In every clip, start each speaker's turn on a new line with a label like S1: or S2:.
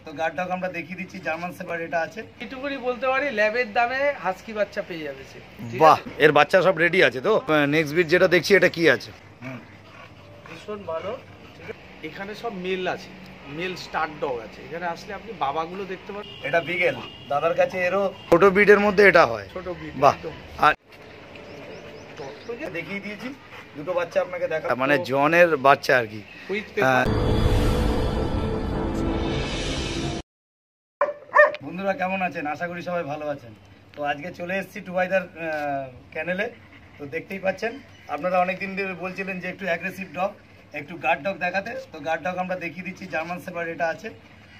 S1: তো guard dog আমরা দেখিয়ে দিচ্ছি, জার্মান শেপার্ড এটা আছে।
S2: এইটুকুনি বলতে পারি ল্যাবের দামে হাস্কি বাচ্চা পেয়ে যাবে সে।
S3: বাহ, এর বাচ্চা সব রেডি আছে তো? নেক্সট বিট যেটা দেখছি এটা কি আছে?
S2: ভীষণ ভালো। ঠিক আছে, এখানে সব মেল আছে, মেল স্টার ডগ আছে। এখানে আসলে আপনি বাবাগুলো দেখতে পারেন।
S1: এটা বিগেল, দাদার কাছে এরও
S3: ছোট বিটের মধ্যে এটা হয়।
S2: ছোট বিট।
S3: বাহ, আর
S1: দেখিয়ে দিয়েছি দুটো বাচ্চা আপনাকে দেখা,
S3: মানে জনের বাচ্চা আর কি।
S1: বন্ধুরা কেমন আছেন? আশা করি সবাই ভালো আছেন। তো আজকে চলে এসেছি টুবাইদার ক্যানেলে। তো দেখতেই পাচ্ছেন, আপনারা অনেকদিন ধরে বলছিলেন যে একটু অ্যাগ্রেসিভ ডগ, একটু গার্ড ডগ দেখাতে। তো গার্ড ডগ আমরা দেখিয়ে দিচ্ছি, জার্মান শেপার্ড এটা আছে।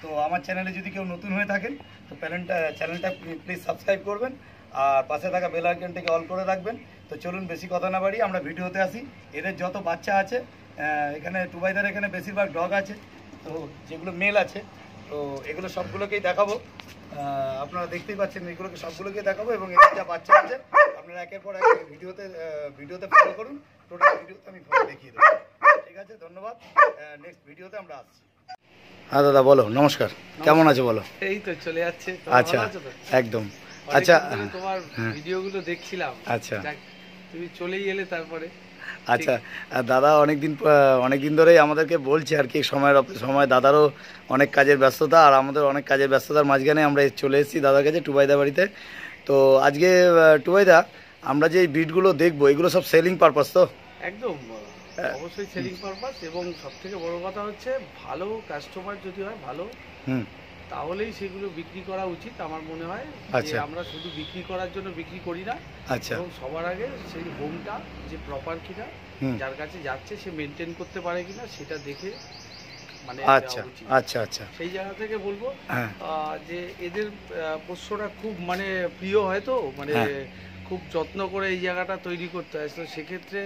S1: তো আমার চ্যানেলে যদি কেউ নতুন হয়ে থাকেন তো চ্যানেলটা প্লিজ সাবস্ক্রাইব করবেন, আর পাশে থাকা বেল আইকনটাকে অল করে রাখবেন। তো চলুন বেশি কথা না বাড়ি আমরা ভিডিওতে আসি। এদের যত বাচ্চা আছে এখানে টুবাইদার এখানে বেশিরভাগ ডগ আছে, তো যেগুলো মেল আছে তো এগুলো সবগুলোকেই দেখাবো। আপনারা দেখতেই পাচ্ছেন এগুলোকে সবগুলোকে দেখাবো, এবং এদের যা বাচ্চা আছে আপনারা একের পর এক ভিডিওতে ফলো করুন। টোটাল ভিডিওতে আমি দেখিয়ে দেবো। ঠিক আছে, ধন্যবাদ। নেক্সট ভিডিওতে আমরা আসছি।
S3: হ্যাঁ দাদা বলো, নমস্কার, কেমন আছো বলো?
S2: এই তো চলে যাচ্ছে।
S3: আচ্ছা, একদম। আচ্ছা,
S2: তোমার ভিডিওগুলো দেখছিলাম।
S3: আচ্ছা,
S2: তুমি চলেই এলে তারপরে।
S3: আচ্ছা, দাদা অনেকদিন ধরেই আমাদেরকে বলছে আর কি, সময় দাদারও অনেক কাজের ব্যস্ততা, আর আমাদের অনেক কাজের ব্যস্ততার মাঝখানে আমরা চলে এসেছি দাদার কাছে টুবাইদা বাড়িতে। তো আজকে টুবাইদা আমরা যে বিটগুলো দেখবো এগুলো সব সেলিং পারপাস তো?
S2: একদম, অবশ্যই সেলিং পারপাস। এবং সব থেকে বড় কথা হচ্ছে ভালো কাস্টমার যদি হয় ভালো, তাহলেই সেগুলো বিক্রি করা উচিত আমার মনে হয়। যে আমরা শুধু বিক্রি করার জন্য বিক্রি করি না, এবং সবার আগে সেই হোমটা যে প্রপার কিনা, যার কাছে যাচ্ছে সে মেনটেন করতে পারে কিনা সেটা দেখে মানে সেই জায়গা থেকে বলবো যে এদের পোষ্যটা খুব মানে প্রিয় হয়, তো মানে খুব যত্ন করে এই জায়গাটা তৈরি করতে হয়। তো সেক্ষেত্রে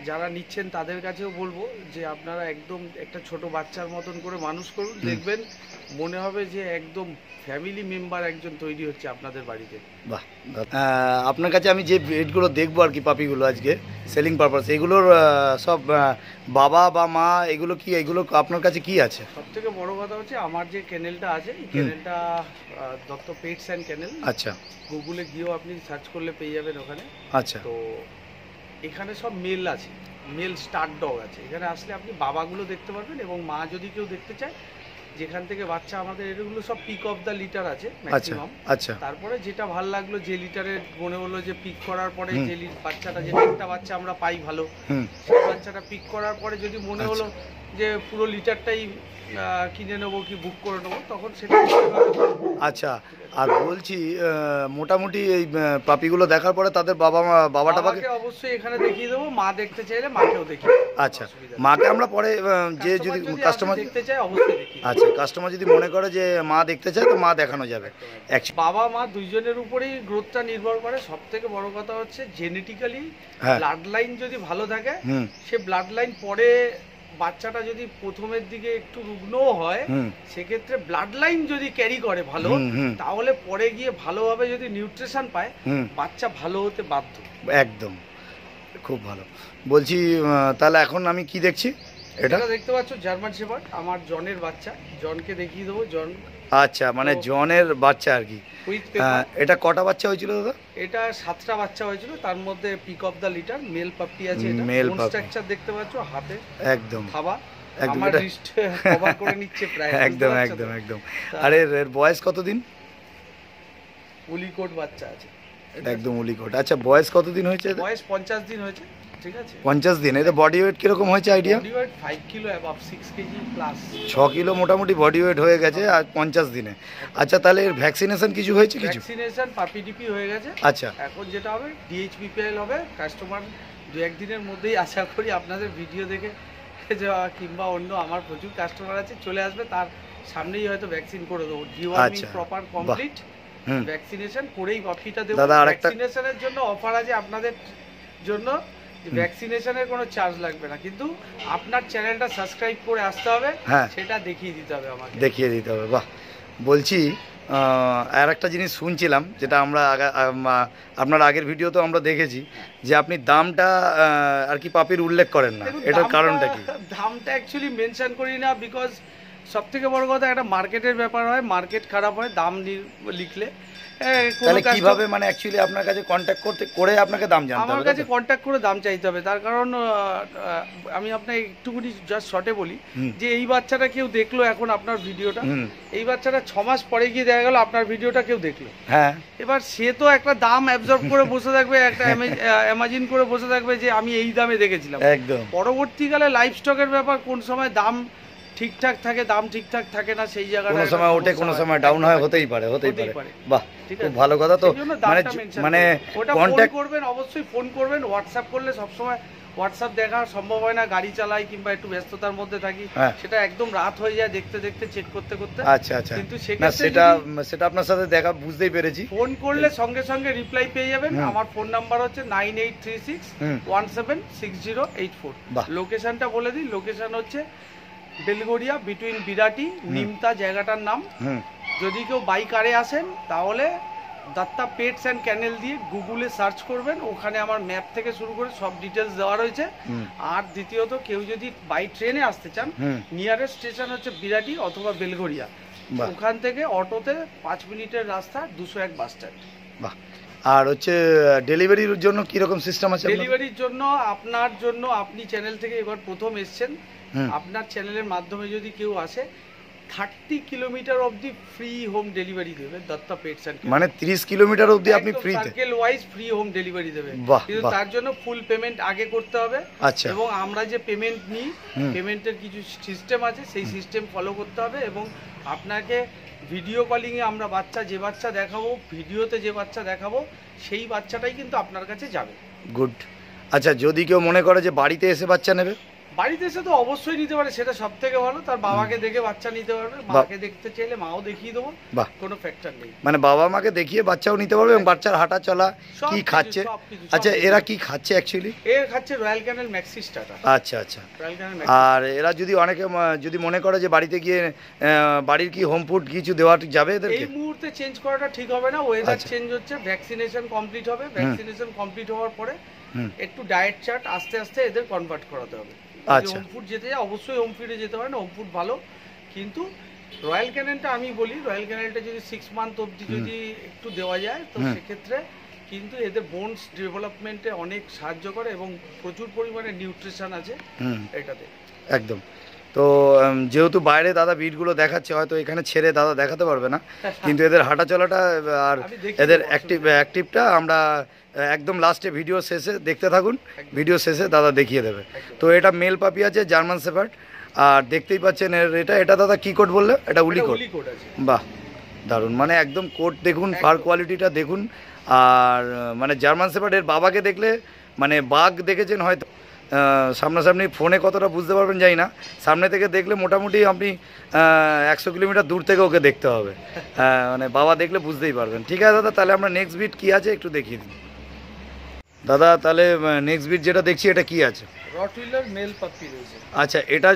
S2: যারা নিচ্ছেন তাদের কাছেও বলবো যে আপনারা একদম একটা ছোট বাচ্চার মতন করে মানুষ করুন, দেখবেন মনে হবে যে একদম ফ্যামিলি মেম্বার একজন তৈরি হচ্ছে আপনাদের বাড়িতে।
S3: বাহ, আপনার কাছে আমি যে ব্রিডগুলো দেখবো আর কি, পাপিগুলো আজকে সেলিং পারপাস, এগুলোর সব বাবা বা মা এগুলো আপনার কাছে কি আছে?
S2: সব থেকে বড় কথা হচ্ছে আমার যে ক্যানেলটা আছে, এই ক্যানেলটা দত্ত পেটস অ্যান্ড ক্যানেল।
S3: আচ্ছা,
S2: গুগলে গিয়েও আপনি সার্চ করলে পেয়ে যাবেন ওখানে।
S3: আচ্ছা,
S2: তো এখানে সব মেল আছে, মেল স্টার ডগ আছে। এখানে আসলে আপনি বাবাগুলো দেখতে পারবেন, এবং মা যদি কেউ দেখতে চায় যেখান থেকে বাচ্চা, আমাদের এগুলো সব পিক অফ দ্য লিটার আছে ম্যাক্সিমাম।
S3: আচ্ছা,
S2: তারপরে যেটা ভালো লাগলো, যে লিটারে মনে হলো যে পিক করার পরে যে বাচ্চাটা, যে একটা বাচ্চা আমরা পাই ভালো, সেই বাচ্চাটা পিক করার পরে যদি মনে হলো যে পুরো লিটারটাই কিনে নেবো কি বুক করে নেবো, তখন সেটা।
S3: আচ্ছা, আর বলছি মোটামুটি এই পাপিগুলো দেখার পরে তাদের বাবাটাকে
S2: অবশ্যই এখানে দেখিয়ে দেবো। মা দেখতে চাইলে মাকেও দেখিয়ে।
S3: আচ্ছা, মাকে আমরা পরে যে যদি কাস্টমার
S2: দেখতে চায় অবশ্যই দেখি।
S3: আচ্ছা, কাস্টমার যদি মনে করে যে মা দেখতে চায় তো মা দেখানো যাবে।
S2: বাবা মা দুইজনের উপরেই গ্রোথটা নির্ভর করে। সব থেকে বড় কথা হচ্ছে জেনেটিক্যালি ব্লাড লাইন যদি ভালো থাকে, সে ব্লাড লাইন পরে বাচ্চাটা যদি প্রথমের দিকে একটু রুগ্নও হয়, সেক্ষেত্রে ব্লাড লাইন যদি ক্যারি করে ভালো, তাহলে পরে গিয়ে ভালোভাবে যদি নিউট্রিশন পায়, বাচ্চা ভালো হতে বাধ্য।
S3: একদম, খুব ভালো। বলছি তাহলে এখন আমি কি দেখছি?
S2: এটা দেখতে পাচ্ছ জার্মান শেপার্ড, আমার জনের বাচ্চা। জনকে দেখিয়ে দেবো। জন,
S3: আচ্ছা, মানে জনের বাচ্চা আর কি। এটা কটা বাচ্চা হয়েছিল দাদা?
S2: এটা 7টা বাচ্চা হয়েছিল, তার মধ্যে peak of the litre mail পাপি আছে। এটা
S3: মেল
S2: স্ট্রাকচার দেখতে পাচ্ছ, হাতে
S3: একদম
S2: খাবা, আমার রিস্ট কভার করে নিচ্ছে প্রায়।
S3: একদম। আরে এর বয়স কতদিন?
S2: উলিকোট বাচ্চা আছে,
S3: একদম উলিকোট। আচ্ছা, বয়স কতদিন হয়েছে?
S2: বয়স 50 দিন হয়েছে। ঠিক আছে,
S3: 50 দিন। এতে বডি ওয়েট কিরকম হয়েছে idea?
S2: Body weight 5 kilo above, 6 KG plus,
S3: 6 kilo মোটামুটি বডি ওয়েট হয়ে গেছে আর 50 দিনে। আচ্ছা, তাহলে এর ভ্যাকসিনেশন কিছু হয়েছে?
S2: ভ্যাকসিনেশন পাপিডিপি হয়ে গেছে।
S3: আচ্ছা,
S2: এখন যেটা হবে ডিএইচপিপিএল হবে। কাস্টমার 2-1 দিনের মধ্যেই আশা করি আপনাদের ভিডিও দেখে কিংবা অন্য আমার প্রচুর কাস্টমার আছে, চলে আসবে, তার সামনেই হয়তো ভ্যাকসিন করে দেবো। ডিওয়ার্মিং প্রপার কমপ্লিট ভ্যাকসিনেশন করেই পাপিটা দেবো। ভ্যাকসিনেশনের জন্য অফার আছে আপনাদের জন্য, ভ্যাকসিনেশনের কোনো চার্জ লাগবে না, কিন্তু আপনার চ্যানেলটা সাবস্ক্রাইব করে আসতে হবে, সেটা দেখিয়ে দিতে হবে আমাকে, দেখিয়ে দিতে হবে।
S3: বাহ, বলছি আর একটা জিনিস শুনছিলাম, যেটা আমরা আপনার আগের ভিডিওতে আমরা দেখেছি যে আপনি দামটা আর কি পাপির উল্লেখ করেন না, এটার কারণটা কি?
S2: দামটা অ্যাকচুয়ালি মেনশন করি না, বিকজ সব থেকে বড় কথা একটা মার্কেটের ব্যাপার হয়, মার্কেট খারাপ হয় দাম লিখলে।
S3: তাহলে কিভাবে মানে অ্যাকচুয়ালি আপনার কাছে কন্ট্যাক্ট করে আপনাকে দাম জানতে হবে?
S2: আমার কাছে কন্ট্যাক্ট করে দাম চাইতে হবে, তার কারণ আমি আপনাকে একটুখানি জাস্ট শর্টে বলি যে এই বাচ্চাটা কেউ দেখলো এখন আপনার ভিডিওটা, এই বাচ্চাটা 6 মাস পরে গিয়ে দেখা গেল আপনার ভিডিওটা কেউ দেখলো, হ্যাঁ, এবার সে তো একটা দাম অ্যাবজর্ব করে বসে থাকবে, একটা ইমাজিন করে বসে থাকবে যে আমি এই দামে দেখেছিলাম।
S3: একদম।
S2: পরবর্তীকালে লাইভ স্টকের ব্যাপার, কোন সময় দাম ঠিকঠাক থাকে, দাম ঠিকঠাক থাকে না, সেই জায়গাটা
S3: কোনো সময় ওঠে কোনো সময় ডাউন হয়, হতেই পারে। বাহ, খুব ভালো কথা। তো মানে
S2: কন্টাক্ট করবেন, অবশ্যই ফোন করবেন। হোয়াটসঅ্যাপ করলে সবসময় হোয়াটসঅ্যাপ দেখা সম্ভব হয় না, গাড়ি চালাই কিংবা একটু ব্যস্ততার মধ্যে থাকি, সেটা একদম রাত হয়ে যায় দেখতে দেখতে, চেক করতে করতে।
S3: আচ্ছা আচ্ছা, কিন্তু সেটা আপনার সাথে দেখা বুঝতেই পেরেছি।
S2: ফোন করলে সঙ্গে সঙ্গে রিপ্লাই পেয়ে যাবেন। আমার ফোন নাম্বার হচ্ছে 9836176084। লোকেশনটা বলে দিই, লোকেশন হচ্ছে বেলগড়িয়া বিটুইন বিরাটি নিমতা জায়গাটার নাম। যদি কেউ বাই কারে আসেন তাহলে দত্তা পেটস অ্যান্ড ক্যানেল দিয়ে গুগলে সার্চ করবেন, ওখানে আমার ম্যাপ থেকে শুরু করে সব ডিটেলস দেওয়া রয়েছে। আর দ্বিতীয়ত কেউ যদি বাই ট্রেনে আসতে চান, নিয়ারেস্ট স্টেশন হচ্ছে বিরাটি অথবা বেলগড়িয়া, ওখান থেকে অটোতে 5 মিনিটের রাস্তা, 201 বাস স্ট্যান্ড।
S3: বাহ। আর হচ্ছে ডেলিভারির জন্য কি রকম সিস্টেম আছে?
S2: ডেলিভারির জন্য আপনার জন্য, আপনি চ্যানেল থেকে এবার প্রথম এসেছেন, আপনার চ্যানেলের মাধ্যমে যদি কেউ আসে 30 কিলোমিটার অবধি ফ্রি হোম ডেলিভারি দেবে দত্তা পেটস এন্ড।
S3: মানে 30 কিলোমিটার অবধি আপনি ফ্রিতে,
S2: circle wise free home delivery দেবে, কিন্তু তার জন্য ফুল পেমেন্ট আগে করতে হবে।
S3: আচ্ছা।
S2: এবং আমরা যে পেমেন্ট নিই, পেমেন্টের কিছু সিস্টেম আছে, সেই সিস্টেম ফলো করতে হবে। এবং আপনাকে ভিডিও কলিং এ আমরা যে বাচ্চা দেখাবো, ভিডিওতে যে বাচ্চা দেখাবো, সেই বাচ্চাটাই কিন্তু আপনার কাছে যাবে।
S3: গুড। আচ্ছা, যদি কেউ মনে করে যে বাড়িতে এসে বাচ্চা নেবে?
S2: বাড়িতে এসে তো অবশ্যই নিতে পারে, সেটা সব থেকে ভালো। তার বাবাকে দেখে বাচ্চা নিতে পারবে, মাকে দেখতে চাইলে মাও দেখিয়ে দেবো, কোনো ফ্যাক্টর নেই।
S3: মানে বাবা মাকে দেখিয়ে বাচ্চাও নিতে পারবে, এবং বাচ্চার হাঁটা চলা কি খাচ্ছে। আচ্ছা, এরা কি খাচ্ছে অ্যাকচুয়ালি?
S2: এর খাচ্ছে রয়্যাল ক্যানেল ম্যাক্সি স্টার্টার।
S3: আচ্ছা আচ্ছা। আর এরা যদি অনেকে যদি মনে করে যে বাড়িতে গিয়ে বাড়ির কি হোম ফুড কিছু দেওয়া যাবে এদেরকে?
S2: এই মুহূর্তে চেঞ্জ করাটা ঠিক হবে না, ওয়েদার চেঞ্জ হচ্ছে, ভ্যাকসিনেশন কমপ্লিট হবে, ভ্যাকসিনেশন কমপ্লিট হওয়ার পরে একটু ডায়েট চার্ট আস্তে আস্তে এদের কনভার্ট করাতে হবে।
S3: আচ্ছা।
S2: হোম ফুড যেতে যায় অবশ্যই হোম ফুডে যেতে হয় না, হোম ফুড ভালো। কিন্তু রয়্যাল ক্যানেলটা আমি বলি, রয়্যাল ক্যানেলটা যদি 6 মান্থ অবধি যদি একটু দেওয়া যায়, তো সেক্ষেত্রে কিন্তু এদের বোনস ডেভেলপমেন্টে অনেক সাহায্য করে এবং প্রচুর পরিমাণে নিউট্রিশন আছে এটাতে। একদম।
S3: তো যেহেতু বাইরে দাদা বিটগুলো দেখাচ্ছে, হয়তো এখানে ছেড়ে দাদা দেখাতে পারবে না, কিন্তু এদের হাঁটা চলাটা আর এদের অ্যাক্টিভটা আমরা একদম লাস্টে ভিডিও শেষে দেখতে থাকুন, ভিডিও শেষে দাদা দেখিয়ে দেবে। তো এটা মেল পাপি আছে, জার্মান শেফার্ড। আর দেখতেই পাচ্ছেন এটা দাদা কি কোট বললে? এটা উলি কোট। বাহ, দারুণ। মানে একদম কোট দেখুন, ফার কোয়ালিটিটা দেখুন। আর মানে জার্মান শেফার্ড, এর বাবাকে দেখলে মানে বাঘ দেখেছেন হয়তো, সামনাসামনি ফোনে কতটা বুঝতে পারবেন জানি না, সামনে থেকে দেখলে মোটামুটি আপনি 100 কিলোমিটার দূর থেকে ওকে দেখতে হবে, মানে বাবা দেখলে বুঝতেই পারবেন। ঠিক আছে দাদা, তাহলে আমরা নেক্সট বিট কি আছে একটু দেখিয়ে দিন দাদা। তাহলে নেক্সট বিট যেটা দেখছি এটা কি আছে?
S2: রটউইলার মেল পাপি রয়েছে।
S3: আচ্ছা, এটা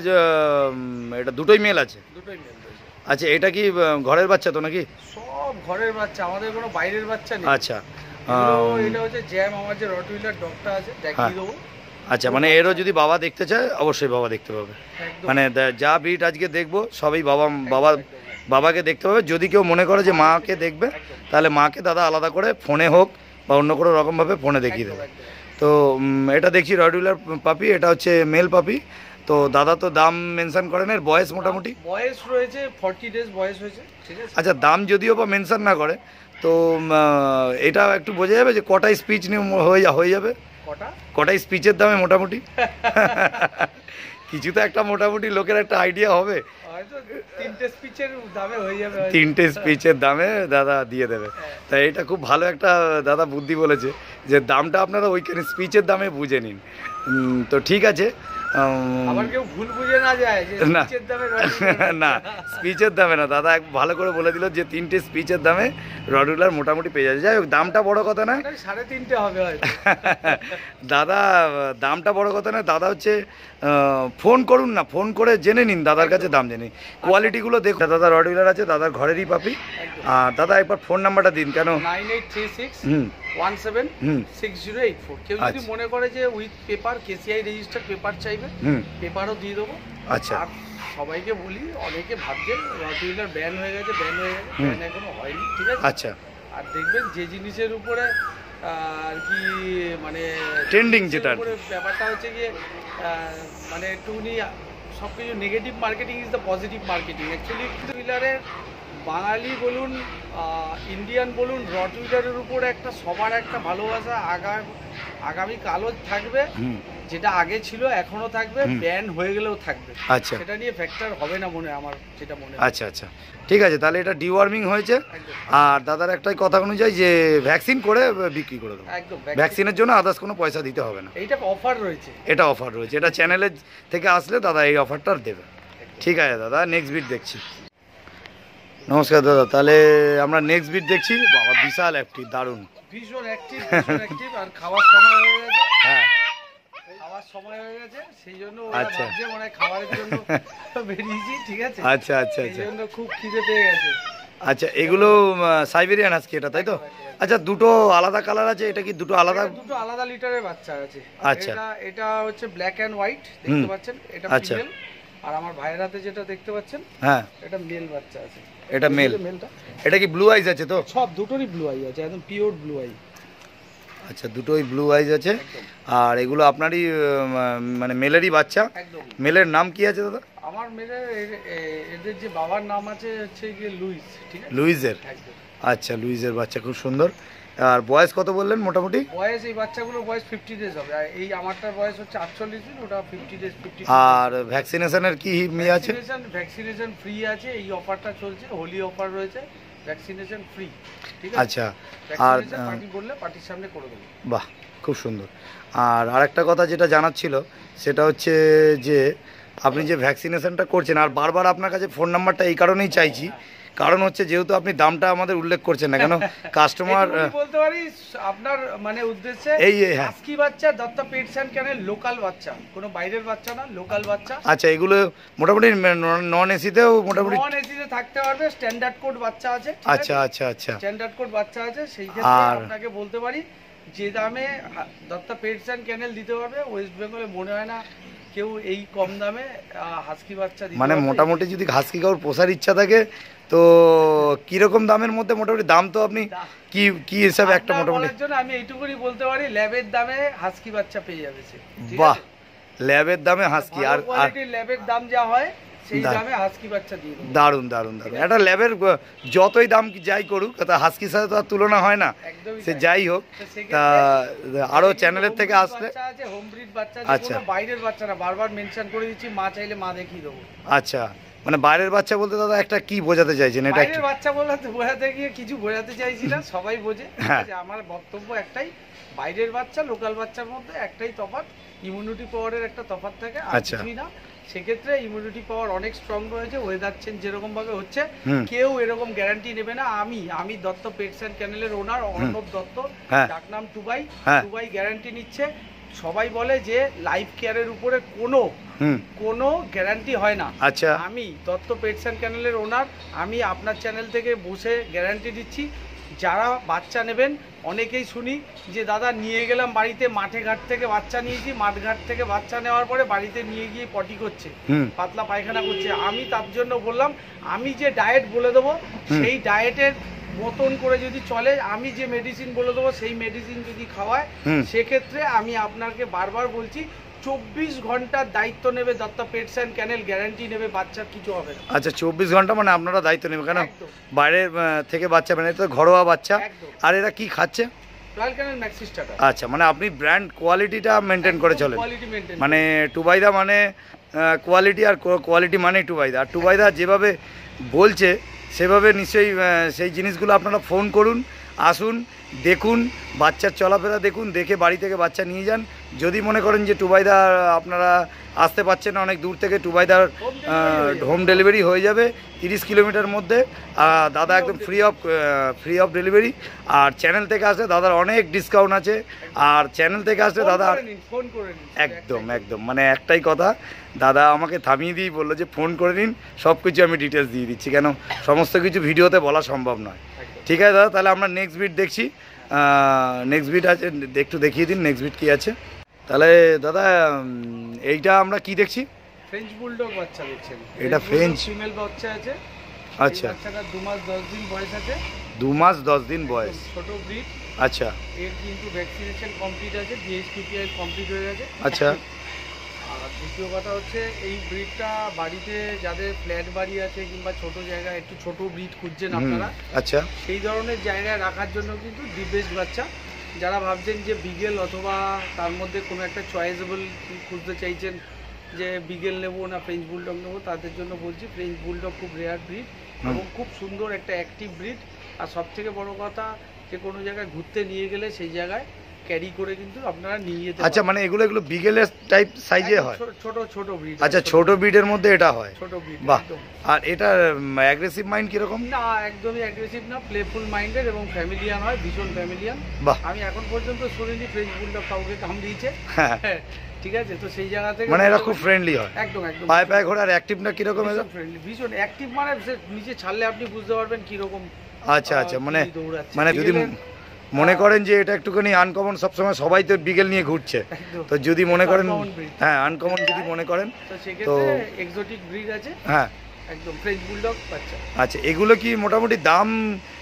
S3: দুটোই মেল আছে?
S2: দুটোই মেল রয়েছে।
S3: আচ্ছা, এটা কি ঘরের বাচ্চা তো নাকি?
S2: সব ঘরের বাচ্চা, আমাদের কোনো বাইরের বাচ্চা নেই।
S3: আচ্ছা,
S2: এটা হচ্ছে জ্যাম, আমার যে রটউইলার ডগটা আছে দেখিয়ে দেবো।
S3: আচ্ছা, মানে এরও যদি বাবা দেখতে চায় অবশ্যই বাবা দেখতে পাবে। মানে যা বিট আজকে দেখবো সবই বাবাকে দেখতে পাবে। যদি কেউ মনে করে যে মাকে দেখবে, তাহলে মাকে দাদা আলাদা করে ফোনে হোক বা অন্য কোনো রকমভাবে ফোনে দেখিয়ে দেবে। তো এটা দেখছি রটউইলার পাপি, এটা হচ্ছে মেল পাপি। তো দাদা তো দাম মেনশন করেন, এর বয়স মোটামুটি?
S2: বয়স রয়েছে 40 ডেজ বয়স হয়েছে। ঠিক আছে।
S3: আচ্ছা, দাম যদিও বা মেনশন না করে, তো এটা একটু বোঝা যাবে যে কটাই স্পিচ নিয়ে হয়ে যাবে? কটাই স্পিচের দামে মোটামুটি? কিছু তো একটা মোটামুটি লোকের একটা আইডিয়া হবে। 3টে স্পিচের দামে দাদা দিয়ে দেবে। তাই এটা খুব ভালো একটা দাদা বুদ্ধি বলেছে, যে দামটা আপনারা ওইখানে স্পিচের দামে বুঝে নিন। তো ঠিক আছে,
S2: আবার কেউ ভুল বুঝে না যায় যে স্পিচের দামে
S3: না, স্পিচের দামে না, দাদা ভালো করে বলে দিল যে 3টে স্পিচের দামে রটউইলার মোটামুটি পেয়ে যাচ্ছে। যাই হোক, দামটা বড় কথা না,
S2: 3.5 হবে হয়তো।
S3: দাদা দামটা বড় কথা না, দাদা হচ্ছে ফোন করুন না, ফোন করে জেনে নিন, দাদার কাছে দাম জেনে কোয়ালিটিগুলো দেখুন। দাদা রটউইলার আছে, দাদার ঘরেরই পাপি। আর দাদা একবার ফোন নাম্বারটা দিন। কেন?
S2: 9836176084। কেউ যদি মনে করে যে উইথ পেপার, কেসিআই রেজিস্টার পেপার চাইবে, পেপারও দিয়ে দেবো।
S3: আচ্ছা,
S2: সবাইকে বলি, অনেকে ভাবছে রটউইলার ব্যান হয়ে গেছে, ব্যান এখনো হয়নি, ঠিক আছে?
S3: আচ্ছা।
S2: আর দেখবেন যে জিনিসের উপরে আর কি মানে
S3: ট্রেন্ডিং যেটা
S2: ব্যাপারটা হচ্ছে গিয়ে মানে একটুখানি সব কিছু negative marketing is the positive marketing. Actually রটউইলারের বাঙালি বলুন, ইন্ডিয়ান বলুন, রটউইলারের উপরে একটা সবার একটা ভালোবাসা আগামী কালও থাকবে, যেটা আগে ছিল এখনো থাকবে, ব্যান হয়ে গেলেও থাকবে।
S3: আচ্ছা,
S2: সেটা নিয়ে ফ্যাক্টর হবে না মনে আমার যেটা মনে হয়।
S3: আচ্ছা আচ্ছা, ঠিক আছে। তাহলে এটা ডিওয়ার্মিং হয়েছে। আর দাদার একটাই কথা অনুযায়ী যে ভ্যাকসিন করে বিক্রি করে দেবো,
S2: একদম
S3: ভ্যাকসিনের জন্য আদার্স কোনো পয়সা দিতে হবে না।
S2: এইটা অফার রয়েছে,
S3: এটা অফার রয়েছে, এটা চ্যানেলের থেকে আসলে দাদা এই অফারটা দেবে। ঠিক আছে দাদা, নেক্সট বিট দেখছি। নমস্কার দাদা, তাহলে আমরা নেক্সট বিট দেখছি। বাবা বিশাল অ্যাক্টিভ, দারুণ,
S2: ভীষণ অ্যাক্টিভ, আর খাওয়ার সময় হয়ে গেছে।
S3: হ্যাঁ,
S2: খাওয়ার সময় হয়ে গেছে, সেই জন্য
S3: আচ্ছা,
S2: মানে খাবারের জন্য বেরিয়েছি, ঠিক আছে?
S3: আচ্ছা আচ্ছা
S2: সেই
S3: আচ্ছা
S2: জন্য খুব খিদে পেয়ে গেছে।
S3: আচ্ছা, এগুলো সাইবেরিয়ান আজকে এটা, তাই তো? আচ্ছা, দুটো আলাদা কালার আছে, এটা কি দুটো আলাদা?
S2: দুটো আলাদা লিটারের বাচ্চা আছে।
S3: আচ্ছা,
S2: এটা হচ্ছে ব্ল্যাক এন্ড হোয়াইট, দেখতে পাচ্ছেন, এটা
S3: আচ্ছা।
S2: ফিমেল। আর আমার ভাইয়ের হাতে যেটা দেখতে পাচ্ছেন,
S3: হ্যাঁ,
S2: এটা মেল বাচ্চা আছে।
S3: এটা মেল।
S2: মেলটা
S3: এটা কি ব্লু আইজ আছে তো?
S2: সব দুটোরই ব্লু আই আছে, একদম পিওর ব্লু আই।
S3: আচ্ছা, দুটোই ব্লু আইজ আছে। আর এগুলো আপনারই মানে মেলেরই বাচ্চা?
S2: একদম।
S3: মেলের নাম কি আছে দাদা?
S2: আমার মেয়ের এদের যে বাবার নাম আছে হচ্ছে গিয়ে লুইস, ঠিক আছে?
S3: লুইজের।
S2: একদম।
S3: আচ্ছা, লুইজের বাচ্চা, খুব সুন্দর। আর বয়স কত বললেন মোটামুটি?
S2: বয়স এই বাচ্চাগুলোর বয়স 50 ডেজ হবে। আর এই আমারটার বয়স হচ্ছে 48 দিন, ওটা 50 ডেজ।
S3: আর ভ্যাকসিনেশনের কি ইয়ে আছে?
S2: ভ্যাকসিনেশন ফ্রি আছে, এই অফারটা চলছে, হোলি অফার রয়েছে, ভ্যাকসিনেশন ফ্রি, ঠিক আছে?
S3: আচ্ছা। আর
S2: ভ্যাকসিনেশন পার্টি বললে পার্টির সামনে করে দেবো।
S3: বাহ, খুব সুন্দর। আর আরেকটা কথা যেটা জানার ছিল, সেটা হচ্ছে যে আপনি যে ভ্যাকসিনেশনটা করছেন, আর বারবার আপনার কাছে ফোন নাম্বারটা এই কারণেই চাইছি, কারণ হচ্ছে যেহেতু আপনি দামটা আমাদের উল্লেখ করছেন না কেন, কাস্টমার
S2: বলতে পারি আপনার মানে উদ্দেশ্যে
S3: এই হ্যাঁ,
S2: হাস্কি বাচ্চা, Dutta pets and kennel local বাচ্চা, কোনো বাইরের বাচ্চা না, লোকাল বাচ্চা।
S3: আচ্ছা, এগুলো মোটামুটি নন এসিতেও মোটামুটি
S2: নন এসিতে থাকতে পারবে, স্ট্যান্ডার্ড কোড বাচ্চা আছে।
S3: আচ্ছা আচ্ছা আচ্ছা,
S2: স্ট্যান্ডার্ড কোড বাচ্চা আছে। সেই ক্ষেত্রে
S3: আর
S2: আপনাকে বলতে পারি যে দামে দত্তা পেটস অ্যান্ড ক্যানেল দিতে পারবে, ওয়েস্ট বেঙ্গলে মনে হয় না কেউ এই কম দামে হাস্কি বাচ্চা দিতে
S3: মানে
S2: পারবে।
S3: মোটামুটি যদি হাস্কি কাউর পোষার ইচ্ছা থাকে তো কিরকম দামের মধ্যে মোটামুটি দাম তো আপনি কি কি হিসাবে একটা মোটামুটি?
S2: বলার জন্য আমি এইটুকুনি বলতে পারি, ল্যাবের দামে হাস্কি বাচ্চা পেয়ে যাবে সে, ঠিক
S3: বাহ,
S2: আছে?
S3: ল্যাবের দামে হাস্কি। আর
S2: কোয়ালিটির ল্যাবের দাম যা হয় সেই দামে হাস্কি বাচ্চা দিয়ে দেবো।
S3: দারুণ দারুণ দারুণ। একটা ল্যাবের যতই দাম যাই করুক, তা হাস্কির সাথে তো আর তুলনা হয় না, সে যাই হোক। তা আরো চ্যানেলের থেকে আসলে
S2: হোম ব্রিড বাচ্চা,
S3: আচ্ছা,
S2: কোনো বাইরের বাচ্চা না, বারবার মেনশন করে দিচ্ছি, মা চাইলে মা দেখিয়ে দেবো।
S3: আচ্ছা, মানে বাইরের বাচ্চা বলতে দাদা একটা কি বোঝাতে চাইছেন? এটা
S2: বাইরের বাচ্চা বোঝাতে গিয়ে কিছু বোঝাতে চাইছি না, সবাই বোঝে, ঠিক আছে? আমার বক্তব্য একটাই, বাইরের বাচ্চা লোকাল বাচ্চার মধ্যে একটাই তফাৎ, ইমিউনিটি পাওয়ারের একটা তফাৎ থাকে, আর কিছুই না। সেক্ষেত্রে ইমিউনিটি পাওয়ার অনেক স্ট্রং রয়েছে। ওয়েদার চেঞ্জ যেরকম ভাবে হচ্ছে, কেউ এরকম গ্যারান্টি নেবে না। আমি দত্ত পেটস অ্যান্ড ক্যানেলের ওনার অর্ণব দত্ত, ডাকনাম টুবাই, টুবাই গ্যারান্টি নিচ্ছে। সবাই বলে যে লাইফ কেয়ারের উপরে কোনো গ্যারান্টি হয় না।
S3: আচ্ছা,
S2: আমি দত্ত পেটস অ্যান্ড ক্যানেলের ওনার, আমি আপনার চ্যানেল থেকে বসে গ্যারান্টি দিচ্ছি, যারা বাচ্চা নেবেন, অনেকেই শুনি যে দাদা নিয়ে গেলাম বাড়িতে, মাঠে ঘাট থেকে বাচ্চা নিয়েছি, মাঠ ঘাট থেকে বাচ্চা নেওয়ার পরে বাড়িতে নিয়ে গিয়ে পটি করছে, পাতলা পায়খানা করছে। আমি তার জন্য বললাম, আমি যে ডায়েট বলে দেবো সেই ডায়েটের মতন করে যদি চলে, আমি যে মেডিসিন বলে দেবো সেই মেডিসিন যদি খাওয়ায়, সেক্ষেত্রে আমি আপনাকে বারবার বলছি 24 ঘন্টার দায়িত্ব নেবে Dutta pets and kennel, guarantee নেবে, বাচ্চার কিছু হবে না।
S3: আচ্ছা, 24 ঘন্টা মানে আপনারা দায়িত্ব নেবেন, কেন বাইরের থেকে বাচ্চা, মানে এটা ঘরোয়া বাচ্চা। আর এরা কি খাচ্ছে?
S2: রয়্যাল ক্যানেল ম্যাক্সি স্টার্টার।
S3: আচ্ছা, মানে আপনি ব্র্যান্ড কোয়ালিটিটা মেনটেন করে চলেন,
S2: কোয়ালিটি মেনটেন,
S3: মানে টুবাইদা মানে কোয়ালিটি, আর কোয়ালিটি মানেই টুবাইদা। আর টুবাইদা যেভাবে বলছে সেভাবে নিশ্চয়ই সেই জিনিসগুলো আপনারা ফোন করুন, আসুন, দেখুন, বাচ্চার চলাফেরা দেখুন, দেখে বাড়ি থেকে বাচ্চা নিয়ে যান। যদি মনে করেন যে টুবাইদা আপনারা আসতে পারছেন না অনেক দূর থেকে, টুবাইদার হোম ডেলিভারি হয়ে যাবে 30 কিলোমিটার মধ্যে। দাদা একদম ফ্রি অফ ডেলিভারি। আর চ্যানেল থেকে আসলে দাদার অনেক ডিসকাউন্ট আছে। আর চ্যানেল থেকে আসলে দাদা একদম একদম মানে একটাই কথা, দাদা আমাকে থামিয়ে দিয়ে বললো যে ফোন করে নিন, সব কিছু আমি ডিটেলস দিয়ে দিচ্ছি, কেন সমস্ত কিছু ভিডিওতে বলা সম্ভব নয়। ঠিক আছে দাদা, তাহলে আমরা নেক্সট বিট দেখছি। নেক্সট বিট আছে, একটু দেখিয়ে দিন নেক্সট বিট কী আছে। তাহলে দাদা এইটা আমরা কি দেখছি?
S2: ফ্রেঞ্চ বুলডগ বাচ্চা দেখছেন,
S3: এটা ফ্রেঞ্চ
S2: ফিমেল বাচ্চা আছে।
S3: আচ্ছা,
S2: বাচ্চাটা 2 মাস 10 দিন বয়স আছে।
S3: 2 মাস 10 দিন বয়স,
S2: ছোট ব্রিড।
S3: আচ্ছা,
S2: এর কিন্তু ভ্যাকসিনেশন কমপ্লিট আছে, ডিএসটিপিআই কমপ্লিট হয়ে গেছে।
S3: আচ্ছা।
S2: আর দ্বিতীয় কথা হচ্ছে এই ব্রিডটা বাড়িতে যাদের ফ্ল্যাট বাড়ি আছে কিংবা ছোট জায়গায় একটু ছোট ব্রিড খুঁজছেন আপনারা,
S3: আচ্ছা,
S2: সেই ধরনের জায়গায় রাখার জন্য কিন্তু দি বেস্ট বাচ্চা। যারা ভাবছেন যে বিগেল অথবা তার মধ্যে কোনো একটা চয়েসেবল খুঁজতে চাইছেন যে বিগেল নেবো না ফ্রেঞ্চ বুলডগ নেবো, তাদের জন্য বলছি ফ্রেঞ্চ বুলডগ খুব রেয়ার ব্রিড এবং খুব সুন্দর একটা অ্যাক্টিভ ব্রিড। আর সব থেকে বড় কথা যে কোনো জায়গায় ঘুরতে নিয়ে গেলে সেই জায়গায় ক্যারি করে কিন্তু আপনারা নিয়ে যেতে
S3: আচ্ছা, মানে এগুলো বিগেলের টাইপ সাইজে হয়?
S2: ছোট ছোট ব্রিড।
S3: আচ্ছা, ছোট ব্রিডের মধ্যে এটা হয়,
S2: ছোট ব্রিড।
S3: বাহ। আর এটা অ্যাগ্রেসিভ মাইন্ড কিরকম?
S2: না, একদমই অ্যাগ্রেসিভ না, প্লেফুল মাইন্ডেড এবং ফ্যামিলিয়ান হয়, ভীষণ ফ্যামিলিয়ান।
S3: বাহ।
S2: আমি এখন পর্যন্ত শুনিনি ফ্রেঞ্চ বুলডগ কাউকে কামড়িয়েছে।
S3: হ্যাঁ,
S2: ঠিক আছে, তো সেই জায়গা থেকে
S3: মানে এরা খুব ফ্রেন্ডলি হয়,
S2: একদম একদম
S3: পায়ে পায়ে ঘোরে। আর অ্যাক্টিভটা কিরকম এরা?
S2: ফ্রেন্ডলি, ভীষণ অ্যাক্টিভ, মানে নিচে ছাড়লে আপনি বুঝতে পারবেন কিরকম।
S3: আচ্ছা, আচ্ছা, মানে
S2: দৌড়াচ্ছে।
S3: মানে যদি মনে করেন যে এটা একটুখানি আনকমন, সবসময় সবাই তো বিগেল নিয়ে ঘুরছে, তো যদি মনে করেন হ্যাঁ আনকমন যদি মনে করেন
S2: তো সেক্ষেত্রে এক্সোটিক ব্রিড আছে।
S3: হ্যাঁ,
S2: একদম ফ্রেঞ্চ বুলডগ বাচ্চা।
S3: আচ্ছা, এগুলো কি মোটামুটি দাম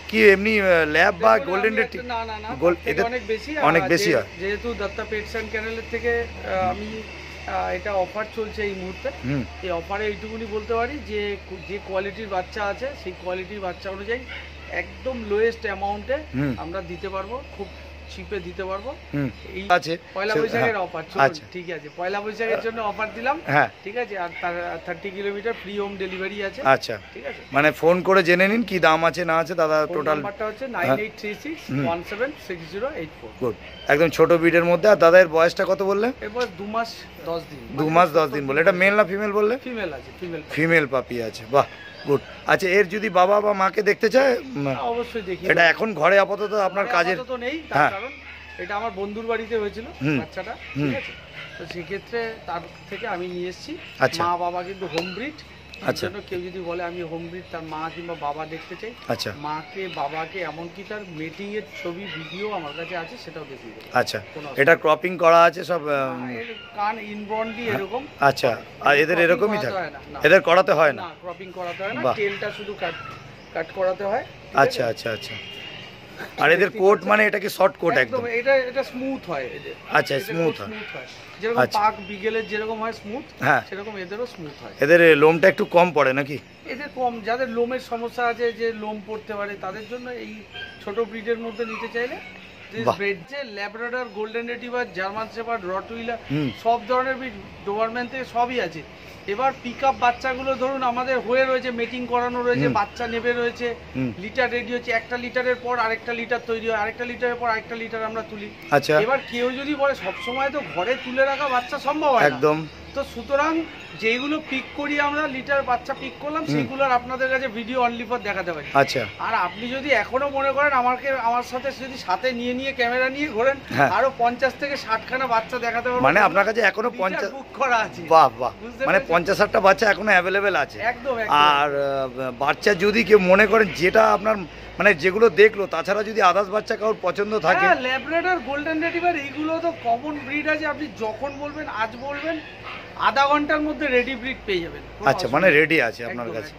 S3: কি এমনি ল্যাব বা গোল্ডেন রেট?
S2: না না না,
S3: এদের
S2: অনেক বেশি,
S3: অনেক বেশি হয়।
S2: যেহেতু দত্তা পেটস অ্যান্ড ক্যানেলের থেকে আমি এটা অফার চলছে এই মুহূর্তে। এই অফারে এইটুকুনি বলতে পারি যে যে কোয়ালিটির বাচ্চা আছে সেই কোয়ালিটির বাচ্চা অনুযায়ী একদম লোয়েস্ট অ্যামাউন্টে আমরা দিতে পারবো, খুব চিপে দিতে পারবো। এই
S3: আছে
S2: পয়লা বৈশাখের অফার, ঠিক আছে, পয়লা বৈশাখের জন্য অফার দিলাম।
S3: হ্যাঁ,
S2: ঠিক আছে, আর তার 30 কিলোমিটার ফ্রি হোম ডেলিভারি আছে।
S3: আচ্ছা,
S2: ঠিক আছে,
S3: মানে ফোন করে জেনে নিন কি দাম আছে না আছে দাদা। টোটাল
S2: নাম্বারটা হচ্ছে 9836176084।
S3: গুড, একদম ছোট ব্রিডের মধ্যে। আর দাদার বয়সটা কত বললে?
S2: এবার 2 মাস 10 দিন।
S3: 2 মাস 10 দিন বলে। এটা মেল না ফিমেল বললে?
S2: ফিমেল আছে,
S3: ফিমেল পাপি আছে, বাহ, গুড। আচ্ছা, এর যদি বাবা বা মাকে দেখতে চায়
S2: অবশ্যই দেখি।
S3: এটা এখন ঘরে আপাতত আপনার কাজের
S2: তো নেই, তার কারণ এটা আমার বন্ধুর বাড়িতে হয়েছিল বাচ্চাটা, ঠিক আছে, তো সেক্ষেত্রে তার থেকে আমি নিয়ে এসেছি। মা বাবা কিন্তু হোম ব্রিড। আচ্ছা, কেউ যদি বলে আমি হোম ব্রিড, তার মা কিংবা বাবা দেখতে চাই,
S3: আচ্ছা,
S2: মাকে বাবাকে এমনকি তার মিটিং এর ছবি ভিডিও আমার কাছে আছে, সেটাও দেখিয়ে দেবো।
S3: আচ্ছা, এটা ক্রপিং করা আছে সব,
S2: কান ইনবর্নলি এরকম।
S3: আচ্ছা, আর এদের এরকমই থাকে? এদের করাতে হয় না,
S2: ক্রপিং করাতে হয় না, টেলটা শুধু কাট করাতে হয়।
S3: আচ্ছা, আচ্ছা, আচ্ছা। আর এদের কোট মানে এটা কি শর্ট কোট? একদম
S2: এটা স্মুথ হয় এদের।
S3: আচ্ছা, স্মুথ হয়,
S2: যেরকম পাক বিগেলের যেরকম হয় স্মুথ,
S3: হ্যাঁ,
S2: সেরকম এদেরও স্মুথ হয়।
S3: এদের লোমটা একটু কম পড়ে নাকি?
S2: এদের কম, যাদের লোমের সমস্যা আছে, যে লোম পড়তে পারে, তাদের জন্য এই ছোট ব্রিডের মধ্যে নিতে চাইলে ব্রিড যে Labrador, golden retriever, German shepherd, Rottweiler, সব ধরনের ব্রিড ডোবারম্যান থেকে সবই আছে। এবার পিক আপ বাচ্চাগুলো ধরুন আমাদের হয়ে রয়েছে, মিটিং করানো রয়েছে, বাচ্চা নেবে রয়েছে, লিটার রেডি হচ্ছে, একটা লিটারের পর আরেকটা লিটার তৈরি হয়, আরেকটা লিটারের পর আরেকটা লিটার আমরা তুলি।
S3: আচ্ছা,
S2: এবার কেউ যদি বলে সবসময় তো ঘরে তুলে রাখা বাচ্চা সম্ভব হয় না,
S3: একদম,
S2: তো সুতরাং যেগুলো পিক করি আমরা, লিটার বাচ্চা পিক করলাম, সেগুলোর আপনাদের কাছে ভিডিও অনলি ফর দেখাতে পারি।
S3: আচ্ছা, আর
S2: আপনি যদি এখনো মনে করেন আমার সাথে যদি সাথে নিয়ে ক্যামেরা নিয়ে ঘোরেন, আরো 50 থেকে 60 খানা বাচ্চা দেখাতে পারবো।
S3: মানে আপনার কাছে এখনো 50
S2: বুক করা আছে?
S3: বাহ বাহ, মানে 50-60টা বাচ্চা এখনো অ্যাভেলেবেল আছে।
S2: একদম।
S3: আর বাচ্চা যদি কেউ মনে করেন যেটা আপনার মানে যেগুলো দেখলো, তাছাড়া যদি আদার্স বাচ্চা কারোর পছন্দ থাকে,
S2: ল্যাব্রাডর, গোল্ডেন রিট্রিভার, এইগুলো তো কমন ব্রিড আছে। আপনি যখন বলবেন, আজ বলবেন, আধা ঘন্টার মধ্যে রেডি ব্রিড পেয়ে যাবেন।
S3: আচ্ছা, মানে রেডি আছে আপনার কাছে,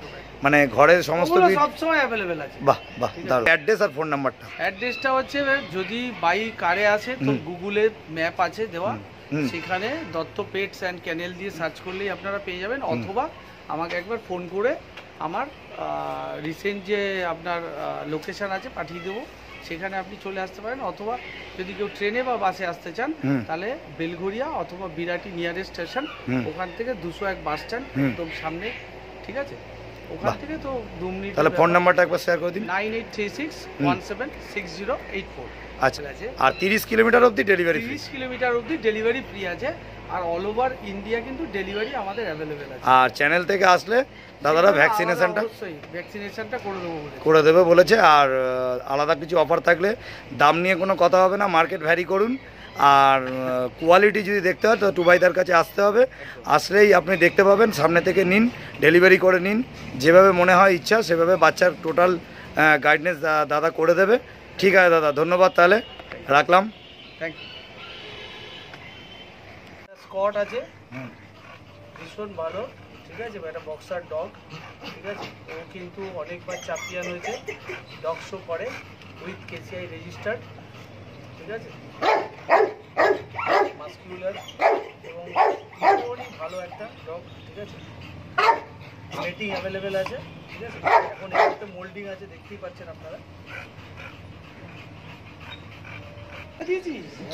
S3: মানে ঘরের সমস্ত ব্রিড
S2: সব সময় अवेलेबल আছে।
S3: বাহ বাহ, দারুণ। অ্যাড্রেস আর ফোন নাম্বারটা?
S2: অ্যাড্রেসটা হচ্ছে, যদি বাই কারে আসে তো গুগলে ম্যাপ আছে দেওয়া, সেখানে দত্ত পেটস অ্যান্ড ক্যানেল দিয়ে সার্চ করলেই আপনারা পেয়ে যাবেন, অথবা আমাকে একবার ফোন করে আমার রিসেন্ট যে আপনার লোকেশন আছে পাঠিয়ে দেবো, সেখানে আপনি চলে আসতে পারেন। অথবা যদি কেউ ট্রেনে বা বাসে আসতে চান, তাহলে বেলঘরিয়া অথবা বিরাটি নিয়ারেস্ট স্টেশন, ওখান থেকে 201 বাস স্ট্যান্ড একদম সামনে, ঠিক আছে, ওখান থেকে তো 2 মিনিট।
S3: তাহলে ফোন নাম্বারটা একবার শেয়ার করে দিন।
S2: 9836176084।
S3: আচ্ছা, আর 30 কিলোমিটার অবধি ডেলিভারি ফ্রি?
S2: 30 কিলোমিটার অবধি ডেলিভারি ফ্রি আছে, আর অল ওভার ইন্ডিয়া কিন্তু ডেলিভারি আমাদের অ্যাভেলেবেল আছে।
S3: আর চ্যানেল থেকে আসলে দাদারা ভ্যাকসিনেশনটা
S2: করে
S3: দেবে বলেছে। আর আলাদা কিছু অফার থাকলে দাম নিয়ে কোনো কথা হবে না, মার্কেট ভ্যারি করুন। আর কোয়ালিটি যদি দেখতে হয় তো টুবাইদার কাছে আসতে হবে, আসলেই আপনি দেখতে পাবেন, সামনে থেকে নিন, ডেলিভারি করে নিন, যেভাবে মনে হয় ইচ্ছা সেভাবে বাচ্চার টোটাল গাইডনেস দাদা করে দেবে। ঠিক আছে দাদা, ধন্যবাদ, তাহলে রাখলাম।
S2: Thank you. স্কট আছে, ভীষণ ভালো, ঠিক আছে, একটা বক্সার ডগ, ঠিক আছে। ও কিন্তু অনেকবার চ্যাম্পিয়ন হয়েছে, ডগ শো করে উইথ কেসিআই রেজিস্টার্ড, ঠিক আছে, মাস্কিউলার এবং ভীষণই ভালো একটা ডগ, ঠিক আছে। মেটিং অ্যাভেলেবেল আছে, ঠিক আছে। এখন একটা মোল্ডিং আছে, দেখতেই পাচ্ছেন আপনারা।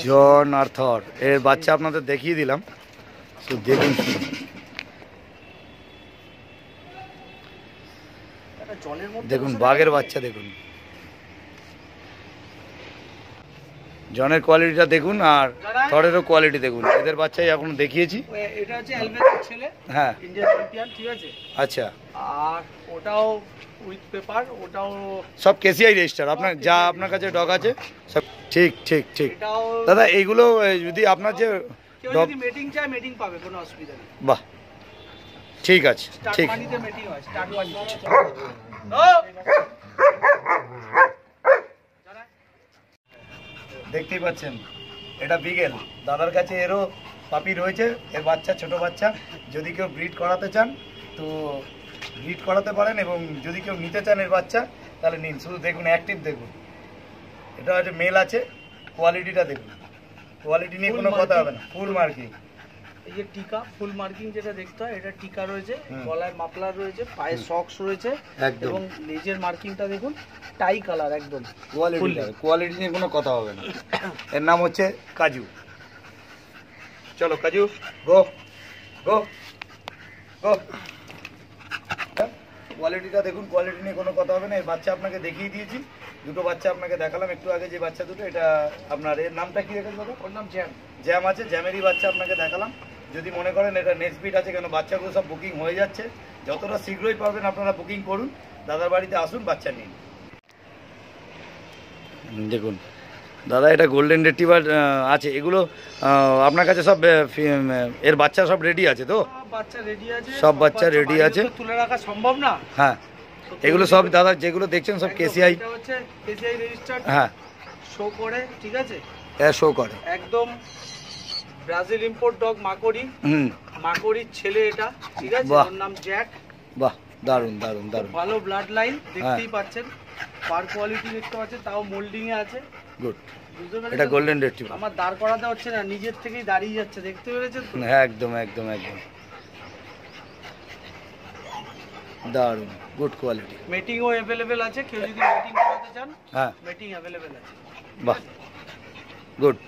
S3: জন আর থর এর বাচ্চা আপনাদের দেখিয়ে দিলাম, তো দেখুন দেখুন বাঘের বাচ্চা দেখুন, জনের কোয়ালিটিটা দেখুন আর থরেরও কোয়ালিটি দেখুন। এদের বাচ্চাই এখন দেখিয়েছি।
S2: এটা হচ্ছে অ্যালবেটের ছেলে,
S3: হ্যাঁ
S2: ইন্ডিয়ান চ্যাম্পিয়ন, ঠিক আছে।
S3: আচ্ছা,
S2: আর ওটাও উইথ পেপার, ওটাও
S3: সব কেসিআই রেজিস্টার। আপনার যা আপনার কাছে ডগ আছে সব ঠিক ঠিক ঠিক।
S2: এটাও
S3: দাদা এইগুলো যদি আপনার যে
S2: কেউ
S3: ডগ,
S2: যদি মিটিং চায় মিটিং পাবে, কোনো অসুবিধা নেই।
S3: বাহ ঠিক আছে,
S2: স্টার্ট
S3: ঠিক।
S2: মানিতে মিটিং হয়, স্টার্ট মানি।
S1: দেখতেই পাচ্ছেন এটা বিগেল। দাদার কাছে এরও পাপি রয়েছে, এর বাচ্চা, ছোট বাচ্চা। যদি কেউ ব্রিড করাতে চান তো ব্রিড করাতে পারেন, এবং যদি কেউ নিতে চান এর বাচ্চা তাহলে নিন। শুধু দেখুন, অ্যাক্টিভ দেখুন। এটা হচ্ছে মেল আছে, কোয়ালিটিটা দেখুন, কোয়ালিটি নিয়ে কোনো কথা হবে না। ফুল মার্কিং,
S2: এই যে টিকা ফুল মার্কিং যেটা দেখতে হয়, এটা টিকা রয়েছে, গলায় মাফলার রয়েছে, পায়ে সক্স রয়েছে,
S3: একদম।
S2: এবং লেজের মার্কিংটা দেখুন, টাই কালার একদম।
S3: কোয়ালিটি নিয়ে কোনো কথা হবে না।
S1: এর নাম হচ্ছে কাজু। চলো কাজু, গো গো গো। কোয়ালিটিটা দেখুন, কোয়ালিটি নিয়ে কোনো কথা হবে না। এর বাচ্চা আপনাকে দেখিয়ে দিয়েছি, দুটো বাচ্চা আপনাকে দেখালাম একটু আগে, যে বাচ্চা দুটো। এটা আপনার এর নামটা কি রেখেছেন দাদা?
S2: ওর নাম জ্যাম।
S1: জ্যাম আছে, জ্যামেরই বাচ্চা আপনাকে দেখালাম। যদি মনে করেন এটা নেক্সট বিট আছে, কেন বাচ্চাগুলো সব বুকিং হয়ে যাচ্ছে, যতটা শীঘ্রই পারবেন আপনারা বুকিং করুন, দাদার বাড়িতে আসুন, বাচ্চা নিন।
S3: দেখুন দাদা, এটা গোল্ডেন রিট্রিভার আছে। এগুলো আপনার কাছে সব এর বাচ্চা সব রেডি আছে তো?
S2: বাচ্চা রেডি আছে,
S3: সব বাচ্চা রেডি আছে,
S2: তুলে রাখা সম্ভব না।
S3: হ্যাঁ এগুলো সব দাদা যেগুলো দেখছেন সব কেসিআই।
S2: এটা হচ্ছে কেসিআই রেজিস্টার্ড,
S3: হ্যাঁ
S2: শো করে, ঠিক আছে,
S3: এটা শো করে
S2: একদম ব্রাজিল ইম্পোর্ট ডগ মাকড়ি, মাকড়ির ছেলে এটা, ঠিক আছে।
S3: বাহ।
S2: ওর নাম জ্যাক।
S3: বাহ, দারুণ দারুণ দারুণ,
S2: ভালো ব্লাড লাইন, দেখতেই পাচ্ছেন, পার কোয়ালিটি দেখতে পাচ্ছেন, তাও মোল্ডিং এ আছে।
S3: গুড।
S2: বুঝতে
S3: এটা
S2: পেরেছেন?
S3: Golden retriever.
S2: আমার দাঁড় করাতে হচ্ছে না, নিজের থেকেই দাঁড়িয়ে যাচ্ছে, দেখতে পেরেছেন তো?
S3: হ্যাঁ একদম একদম একদম দারুণ, গুড কোয়ালিটি।
S2: মিটিংও অ্যাভেলেবেল আছে, কেউ যদি মিটিং করাতে চান,
S3: হ্যাঁ
S2: মিটিং অ্যাভেলেবেল আছে।
S3: বাহ, গুড।